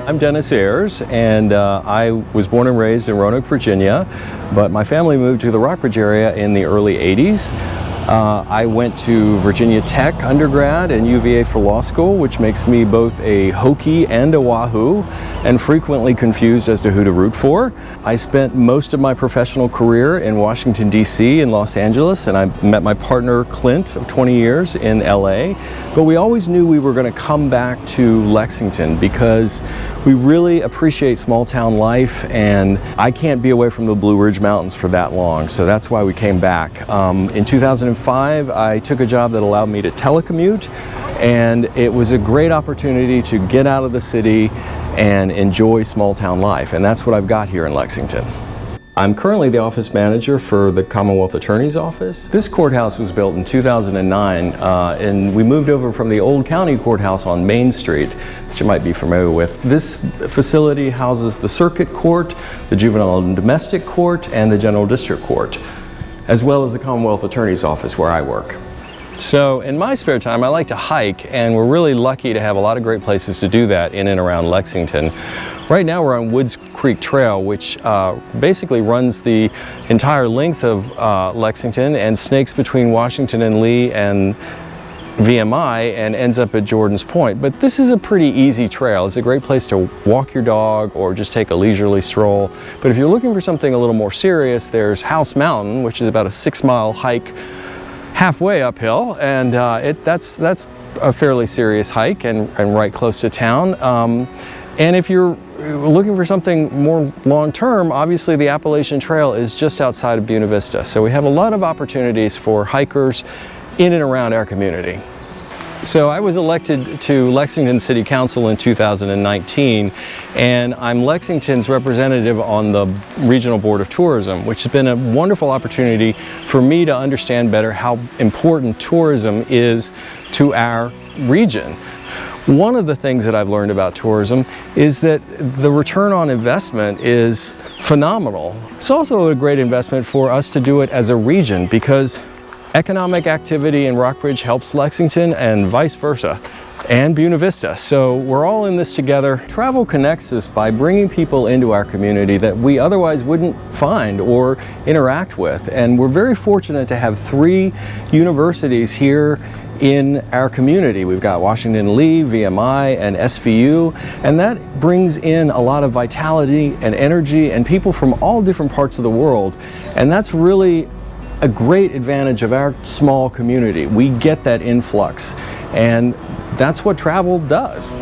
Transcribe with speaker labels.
Speaker 1: I'm Dennis Ayers, and I was born and raised in Roanoke, Virginia, but my family moved to the Rockbridge area in the early 80s. I went to Virginia Tech undergrad and UVA for law school, which makes me both a Hokie and a Wahoo, and frequently confused as to who to root for. I spent most of my professional career in Washington, D.C. and Los Angeles, and I met my partner Clint of 20 years in L.A. But we always knew we were going to come back to Lexington because we really appreciate small town life, and I can't be away from the Blue Ridge Mountains for that long, so that's why we came back. In 2005, I took a job that allowed me to telecommute, and it was a great opportunity to get out of the city and enjoy small town life, and that's what I've got here in Lexington. I'm currently the office manager for the Commonwealth Attorney's Office. This courthouse was built in 2009, and we moved over from the old county courthouse on Main Street, that you might be familiar with. This facility houses the Circuit Court, the Juvenile and Domestic Court, and the General District Court, as well as the Commonwealth Attorney's Office where I work. So in my spare time, I like to hike, and we're really lucky to have a lot of great places to do that in and around Lexington. Right now we're on Woods Creek Trail, which basically runs the entire length of Lexington and snakes between Washington and Lee and VMI and ends up at Jordan's Point. But this is a pretty easy trail. It's a great place to walk your dog or just take a leisurely stroll. But if you're looking for something a little more serious, there's House Mountain, which is about a 6-mile hike halfway uphill, and that's a fairly serious hike and right close to town. And if you're looking for something more long-term, obviously the Appalachian Trail is just outside of Buena Vista. So we have a lot of opportunities for hikers in and around our community. So I was elected to Lexington City Council in 2019, and I'm Lexington's representative on the Regional Board of Tourism, which has been a wonderful opportunity for me to understand better how important tourism is to our region. One of the things that I've learned about tourism is that the return on investment is phenomenal. It's also a great investment for us to do it as a region because economic activity in Rockbridge helps Lexington and vice versa, and Buena Vista. So we're all in this together. Travel connects us by bringing people into our community that we otherwise wouldn't find or interact with. And we're very fortunate to have 3 universities here in our community. We've got Washington Lee, VMI, and SVU, and that brings in a lot of vitality and energy and people from all different parts of the world. And that's really a great advantage of our small community. We get that influx, and that's what travel does.